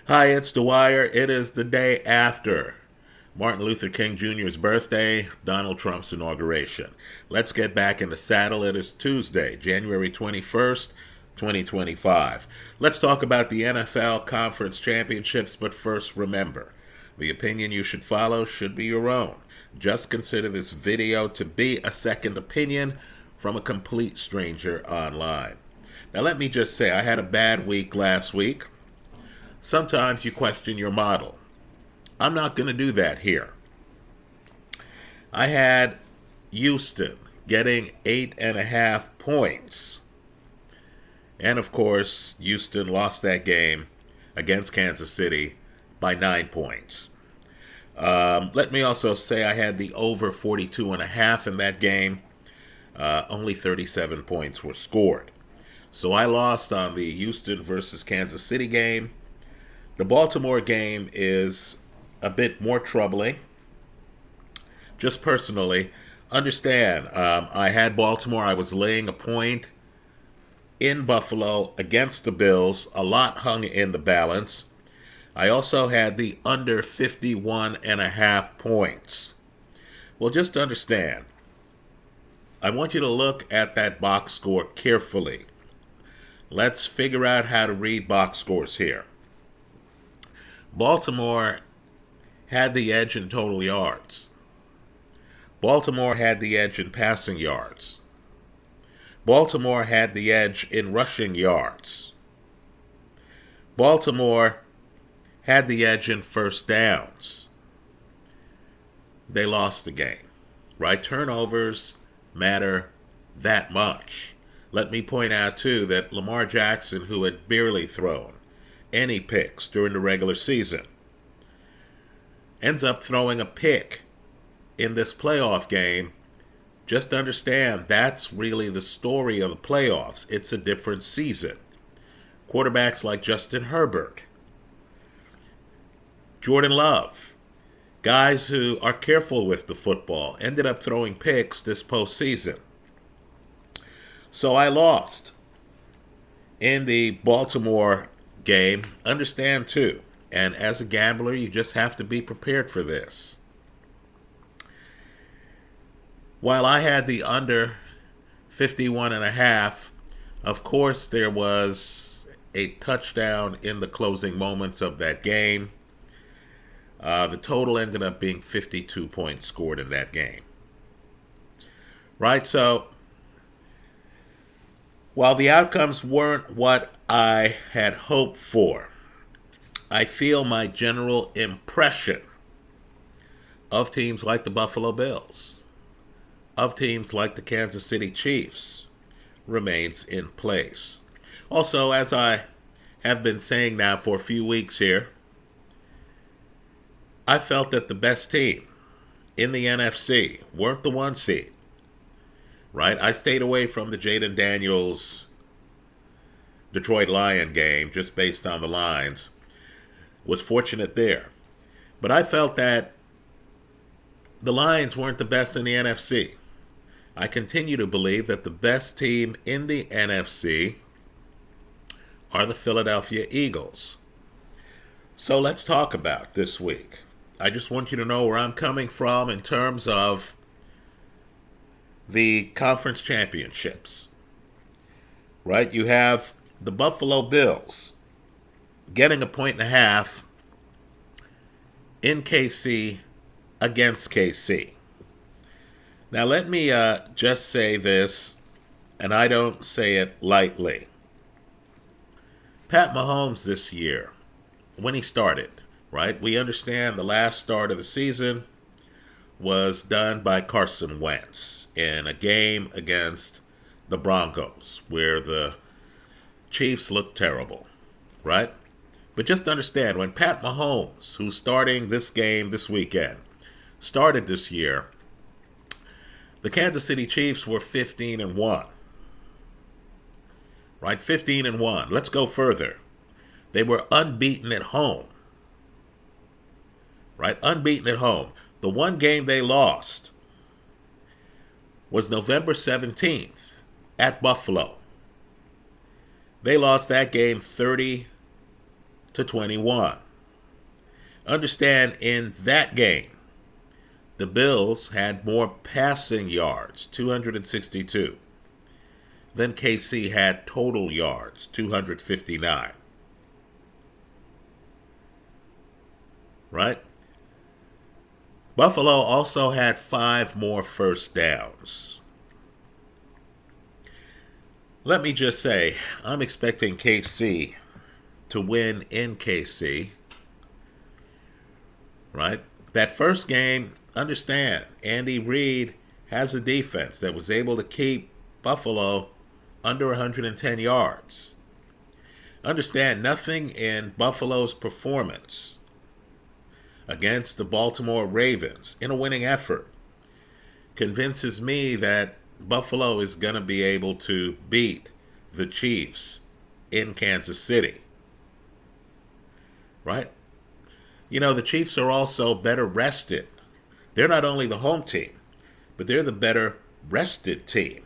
Hi, it's Dwyer. It is the day after Martin Luther King Jr.'s birthday, Donald Trump's inauguration. Let's get back in the saddle. It is Tuesday, January 21st, 2025. Let's talk about the NFL Conference Championships, but first remember, the opinion you should follow should be your own. Just consider this video to be a second opinion from a complete stranger online. Now, let me just say, I had a bad week last week. Sometimes you question your model. I'm not going to do that here. I had Houston getting 8.5 points. And of course, Houston lost that game against Kansas City by 9 points. Let me also say I had the over 42.5 in that game. Only 37 points were scored. So I lost on the Houston versus Kansas City game. The Baltimore game is a bit more troubling. Just personally, understand, I had Baltimore. I was laying a point in Buffalo against the Bills. A lot hung in the balance. I also had the under 51.5 points. Well, just understand, I want you to look at that box score carefully. Let's figure out how to read box scores here. Baltimore had the edge in total yards. Baltimore had the edge in passing yards. Baltimore had the edge in rushing yards. Baltimore had the edge in first downs. They lost the game, right? Turnovers matter that much. Let me point out, too, that Lamar Jackson, who had barely thrown any picks during the regular season, ends up throwing a pick in this playoff game. Just understand, that's really the story of the playoffs. It's a different season. Quarterbacks like Justin Herbert, Jordan Love, guys who are careful with the football, ended up throwing picks this postseason. So I lost in the Baltimore game. Understand, too, and as a gambler, you just have to be prepared for this. While I had the under 51.5, of course, there was a touchdown in the closing moments of that game. The total ended up being 52 points scored in that game. Right, so while the outcomes weren't what I had hoped for, I feel my general impression of teams like the Buffalo Bills, of teams like the Kansas City Chiefs, remains in place. Also, as I have been saying now for a few weeks here, I felt that the best team in the NFC weren't the 1 seed. Right? I stayed away from the Jaden Daniels Detroit Lion game just based on the lines. Was fortunate there. But I felt that the Lions weren't the best in the NFC. I continue to believe that the best team in the NFC are the Philadelphia Eagles. So let's talk about this week. I just want you to know where I'm coming from in terms of the conference championships. Right? You have the Buffalo Bills getting 1.5 in KC against KC. Now, let me just say this, and I don't say it lightly. Pat Mahomes this year, when he started, right, we understand the last start of the season was done by Carson Wentz in a game against the Broncos, where the Chiefs looked terrible, right? But just understand, when Pat Mahomes, who's starting this game this weekend, started this year, the Kansas City Chiefs were 15-1. Right? 15-1. Let's go further. They were unbeaten at home. Right? Unbeaten at home. The one game they lost was November 17th at Buffalo. They lost that game 30 to 21. Understand, in that game, the Bills had more passing yards, 262, than KC had total yards, 259. Right? Buffalo also had 5 more first downs. Let me just say, I'm expecting KC to win in KC. Right? That first game, understand, Andy Reid has a defense that was able to keep Buffalo under 110 yards. Understand, nothing in Buffalo's performance against the Baltimore Ravens in a winning effort convinces me that Buffalo is going to be able to beat the Chiefs in Kansas City. Right? You know, the Chiefs are also better rested. They're not only the home team, but they're the better rested team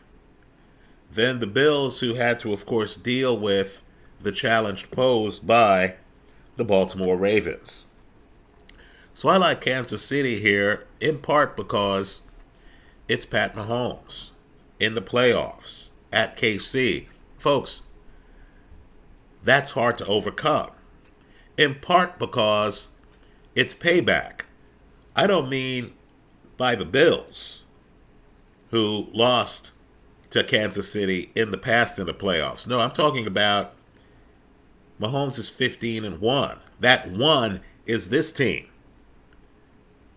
than the Bills, who had to, of course, deal with the challenge posed by the Baltimore Ravens. So I like Kansas City here, in part because it's Pat Mahomes in the playoffs at KC. Folks, that's hard to overcome. In part because it's payback. I don't mean by the Bills, who lost to Kansas City in the past in the playoffs. No, I'm talking about Mahomes is 15-1. That one is this team,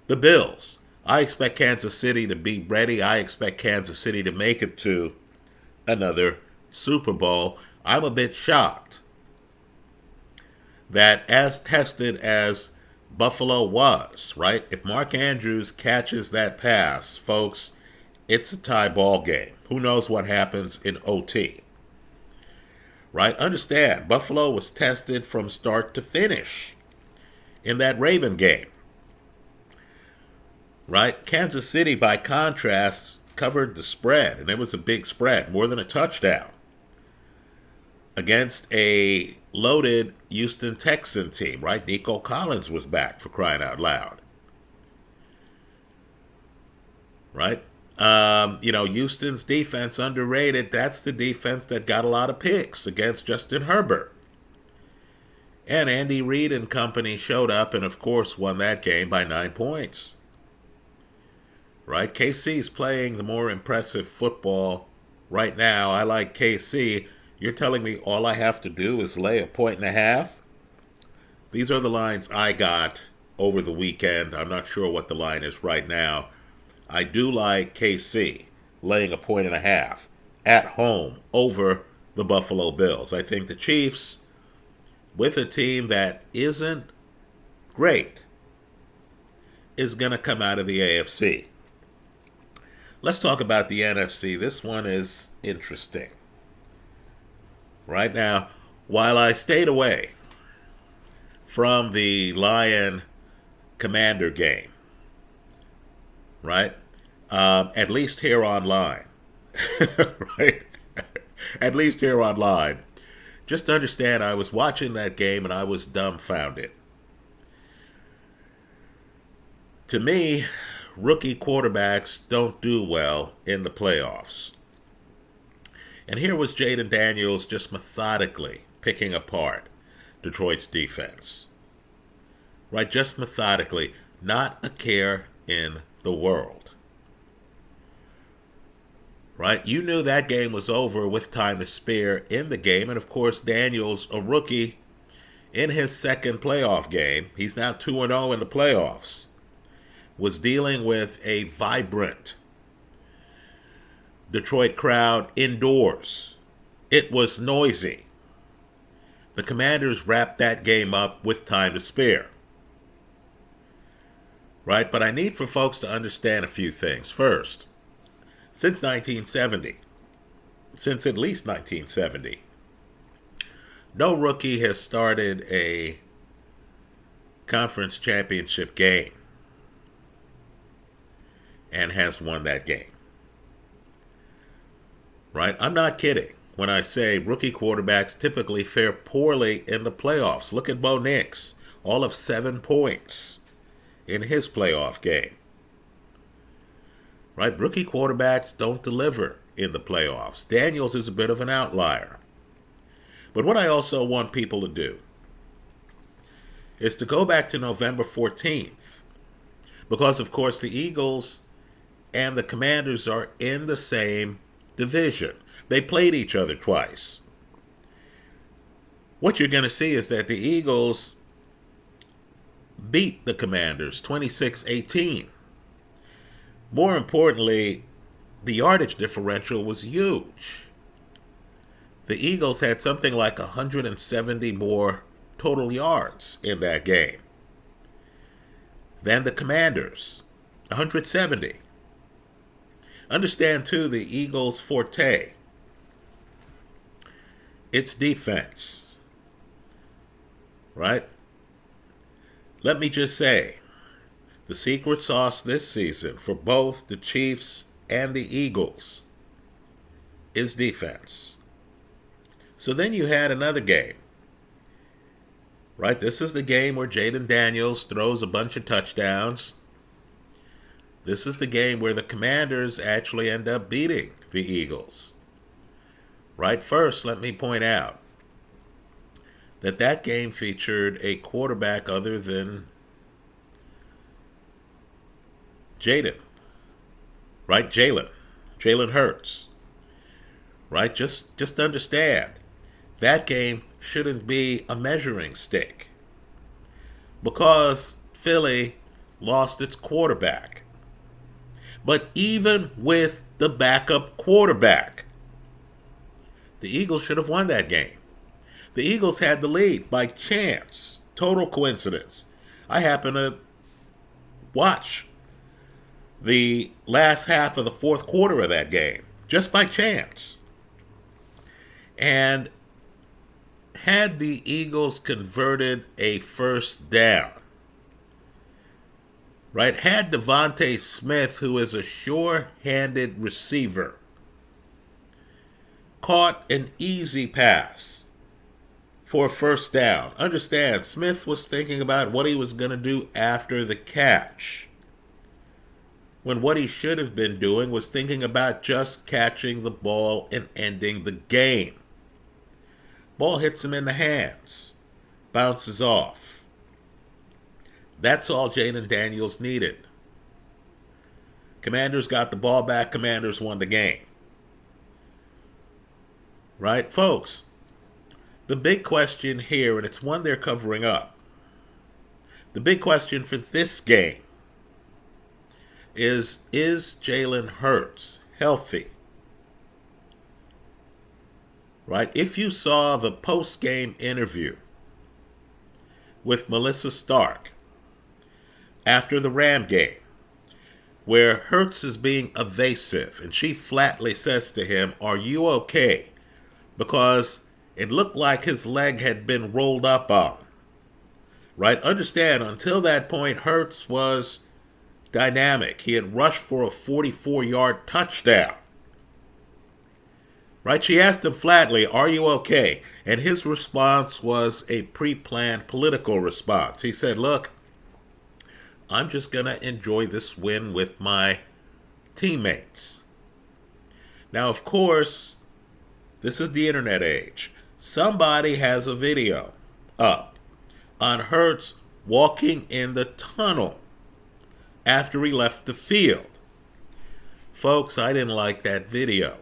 the Bills. I expect Kansas City to be ready. I expect Kansas City to make it to another Super Bowl. I'm a bit shocked that, as tested as Buffalo was, right? If Mark Andrews catches that pass, folks, it's a tie ball game. Who knows what happens in OT? Right? Understand, Buffalo was tested from start to finish in that Raven game. Right? Kansas City, by contrast, covered the spread, and it was a big spread, more than a touchdown, against a loaded Houston Texan team, right? Nico Collins was back, for crying out loud. Right? Houston's defense, underrated. That's the defense that got a lot of picks against Justin Herbert. And Andy Reid and company showed up and, of course, won that game by 9 points. Right? KC's playing the more impressive football right now. I like KC. You're telling me all I have to do is lay 1.5? These are the lines I got over the weekend. I'm not sure what the line is right now. I do like KC laying 1.5 at home over the Buffalo Bills. I think the Chiefs, with a team that isn't great, is going to come out of the AFC. Let's talk about the NFC. This one is interesting. Right now, while I stayed away from the Lion Commander game, right? At least here online, right? At least here online. Just to understand, I was watching that game and I was dumbfounded. To me, rookie quarterbacks don't do well in the playoffs. And here was Jaden Daniels just methodically picking apart Detroit's defense. Right, just methodically, not a care in the world. Right, you knew that game was over with time to spare in the game. And of course, Daniels, a rookie in his second playoff game, he's now 2-0 in the playoffs, was dealing with a vibrant Detroit crowd indoors. It was noisy. The Commanders wrapped that game up with time to spare. Right? But I need for folks to understand a few things. First, since at least 1970, no rookie has started a conference championship game and has won that game. Right? I'm not kidding when I say rookie quarterbacks typically fare poorly in the playoffs. Look at Bo Nix, all of 7 points in his playoff game. Right? Rookie quarterbacks don't deliver in the playoffs. Daniels is a bit of an outlier. But what I also want people to do is to go back to November 14th. Because, of course, the Eagles and the Commanders are in the same division. They played each other twice. What you're going to see is that the Eagles beat the Commanders 26-18. More importantly, the yardage differential was huge. The Eagles had something like 170 more total yards in that game than the Commanders, 170. Understand, too, the Eagles' forte, it's defense, right? Let me just say, the secret sauce this season for both the Chiefs and the Eagles is defense. So then you had another game, right? This is the game where Jaden Daniels throws a bunch of touchdowns. This is the game where the Commanders actually end up beating the Eagles. Right? First, let me point out that game featured a quarterback other than Jaden. Right? Jalen Hurts. Right? Just understand, that game shouldn't be a measuring stick because Philly lost its quarterback. But even with the backup quarterback, the Eagles should have won that game. The Eagles had the lead by chance. Total coincidence. I happen to watch the last half of the fourth quarter of that game, just by chance. And had the Eagles converted a first down, right, had Devontae Smith, who is a sure-handed receiver, caught an easy pass for a first down. Understand, Smith was thinking about what he was going to do after the catch, when what he should have been doing was thinking about just catching the ball and ending the game. Ball hits him in the hands, bounces off. That's all Jaden Daniels needed. Commanders got the ball back. Commanders won the game. Right, folks? The big question here, and it's one they're covering up, the big question for this game is Jalen Hurts healthy? Right? If you saw the post-game interview with Melissa Stark after the Ram game, where Hurts is being evasive, and she flatly says to him, "Are you okay?" Because it looked like his leg had been rolled up on. Right? Understand, until that point, Hurts was dynamic. He had rushed for a 44-yard touchdown. Right? She asked him flatly, "Are you okay?" And his response was a pre-planned political response. He said, "Look, I'm just going to enjoy this win with my teammates." Now, of course, this is the internet age. Somebody has a video up on Hurts walking in the tunnel after he left the field. Folks, I didn't like that video.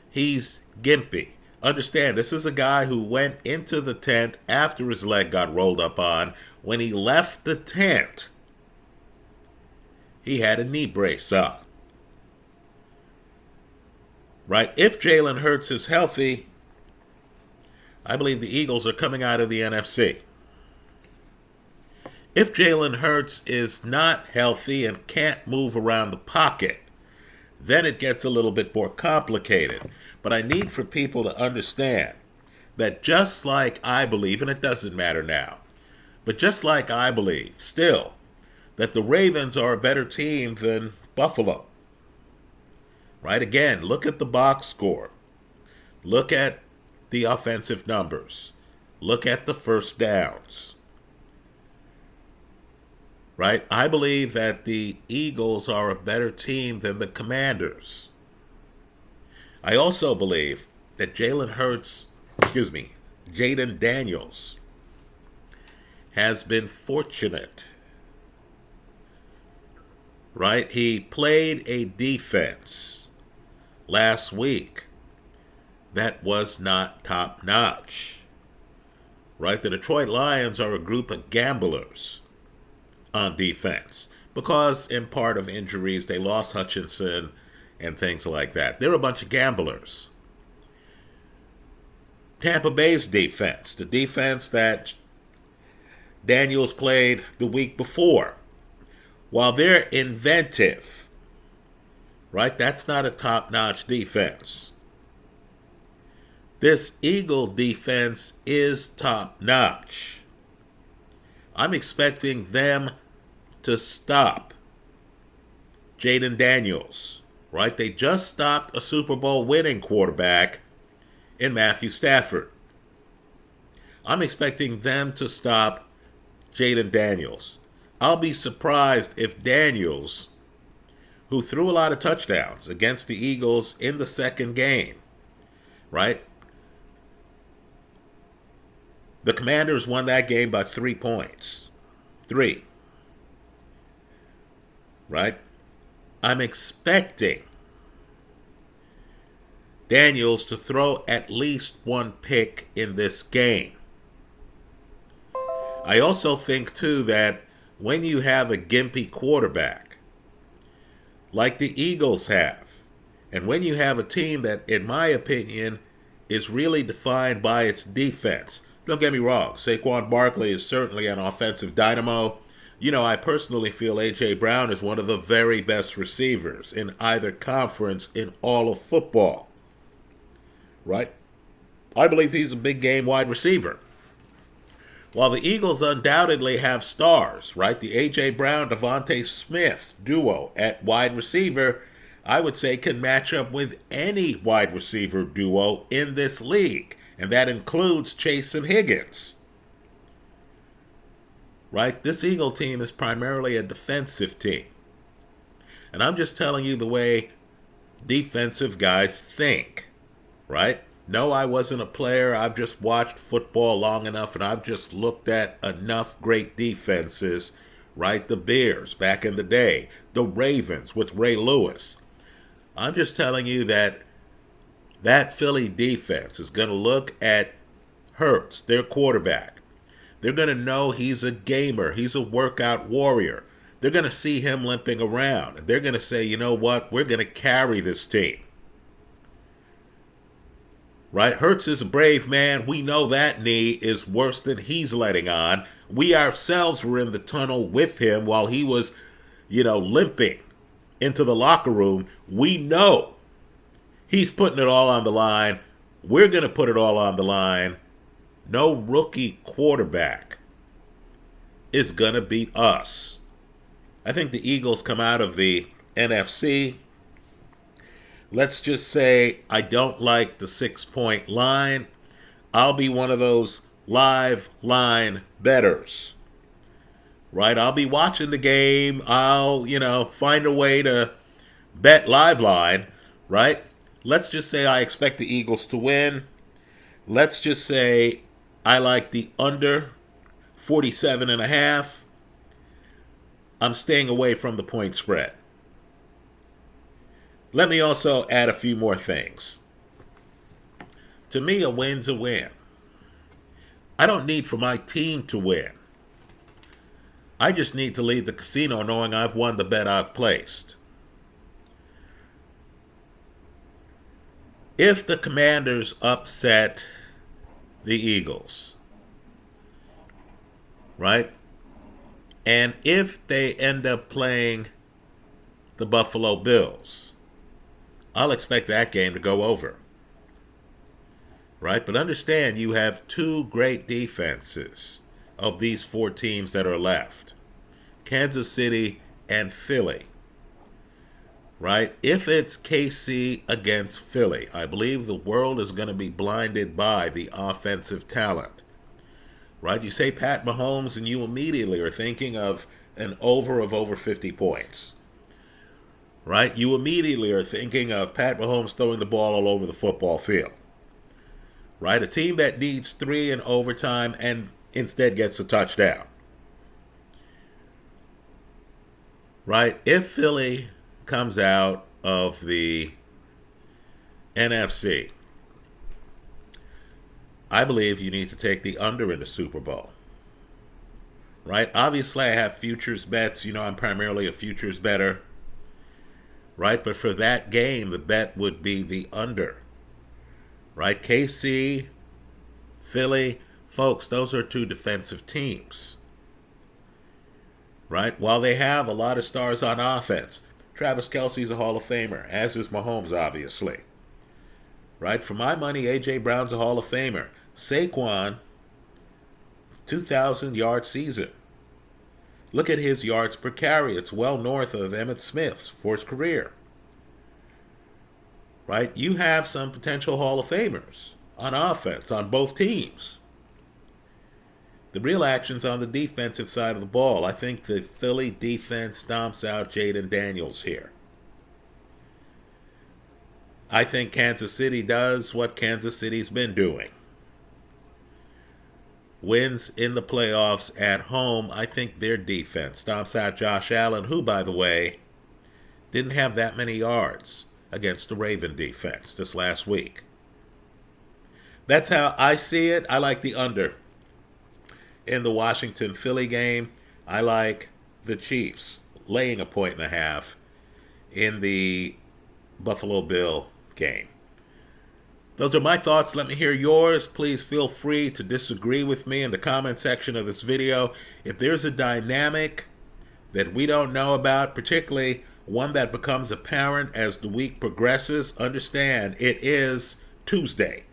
He's gimpy. Understand, this is a guy who went into the tent after his leg got rolled up on. When he left the tent, he had a knee brace on. Right? If Jalen Hurts is healthy, I believe the Eagles are coming out of the NFC. If Jalen Hurts is not healthy and can't move around the pocket, then it gets a little bit more complicated. But I need for people to understand that just like I believe, and it doesn't matter now, but just like I believe still that the Ravens are a better team than Buffalo. Right? Again, look at the box score. Look at the offensive numbers. Look at the first downs. Right? I believe that the Eagles are a better team than the Commanders. I also believe that Jaden Daniels has been fortunate. Right? He played a defense last week that was not top notch. Right? The Detroit Lions are a group of gamblers on defense because, in part of injuries, they lost Hutchinson and things like that. They're a bunch of gamblers. Tampa Bay's defense, the defense that Daniels played the week before, while they're inventive, right? That's not a top-notch defense. This Eagle defense is top-notch. I'm expecting them to stop Jaden Daniels, right? They just stopped a Super Bowl winning quarterback in Matthew Stafford. I'm expecting them to stop Jaden Daniels. I'll be surprised if Daniels, who threw a lot of touchdowns against the Eagles in the second game, right? The Commanders won that game by 3 points. 3. Right? I'm expecting Daniels to throw at least one pick in this game. I also think, too, that when you have a gimpy quarterback, like the Eagles have, and when you have a team that, in my opinion, is really defined by its defense. Don't get me wrong, Saquon Barkley is certainly an offensive dynamo. You know, I personally feel A.J. Brown is one of the very best receivers in either conference in all of football. Right? I believe he's a big game wide receiver. While the Eagles undoubtedly have stars, right? The A.J. Brown, Devontae Smith duo at wide receiver, I would say can match up with any wide receiver duo in this league. And that includes Chase and Higgins. Right? This Eagle team is primarily a defensive team. And I'm just telling you the way defensive guys think. Right? No, I wasn't a player. I've just watched football long enough and I've just looked at enough great defenses. Right? The Bears back in the day. The Ravens with Ray Lewis. I'm just telling you that Philly defense is going to look at Hurts, their quarterback. They're going to know he's a gamer. He's a workout warrior. They're going to see him limping around. And they're going to say, you know what? We're going to carry this team. Right? Hurts is a brave man. We know that knee is worse than he's letting on. We ourselves were in the tunnel with him while he was, limping into the locker room. We know he's putting it all on the line. We're going to put it all on the line. No rookie quarterback is going to beat us. I think the Eagles come out of the NFC. Let's just say I don't like the 6-point line. I'll be one of those live line bettors. Right? I'll be watching the game. I'll, find a way to bet live line. Right? Let's just say I expect the Eagles to win. Let's just say I like the under 47.5. I'm staying away from the point spread. Let me also add a few more things. To me, a win's a win. I don't need for my team to win. I just need to leave the casino knowing I've won the bet I've placed. If the Commanders upset the Eagles, right? And if they end up playing the Buffalo Bills, I'll expect that game to go over. Right? But understand you have two great defenses of these 4 teams that are left. Kansas City and Philly. right? If it's KC against Philly, I believe the world is going to be blinded by the offensive talent, right? You say Pat Mahomes and you immediately are thinking of an over 50 points, right? You immediately are thinking of Pat Mahomes throwing the ball all over the football field, right? A team that needs 3 in overtime and instead gets a touchdown, right? If Philly comes out of the NFC, I believe you need to take the under in the Super Bowl, right? Obviously, I have futures bets. You know, I'm primarily a futures bettor, right? But for that game, the bet would be the under, right? KC, Philly, folks, those are 2 defensive teams, right? While they have a lot of stars on offense, Travis Kelce's a Hall of Famer, as is Mahomes, obviously, right? For my money, A.J. Brown's a Hall of Famer. Saquon, 2,000-yard season. Look at his yards per carry. It's well north of Emmitt Smith's for his career, right? You have some potential Hall of Famers on offense on both teams. The real action's on the defensive side of the ball. I think the Philly defense stomps out Jaden Daniels here. I think Kansas City does what Kansas City's been doing. Wins in the playoffs at home. I think their defense stomps out Josh Allen, who, by the way, didn't have that many yards against the Raven defense this last week. That's how I see it. I like the under in the Washington-Philly game. I like the Chiefs laying a 1.5 in the Buffalo Bill game. Those are my thoughts. Let me hear yours. Please feel free to disagree with me in the comment section of this video. If there's a dynamic that we don't know about, particularly one that becomes apparent as the week progresses, understand it is Tuesday,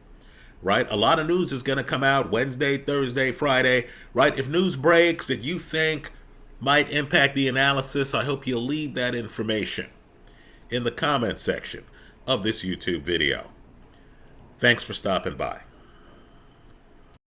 right? A lot of news is going to come out Wednesday, Thursday, Friday, right? If news breaks that you think might impact the analysis, I hope you'll leave that information in the comment section of this YouTube video. Thanks for stopping by.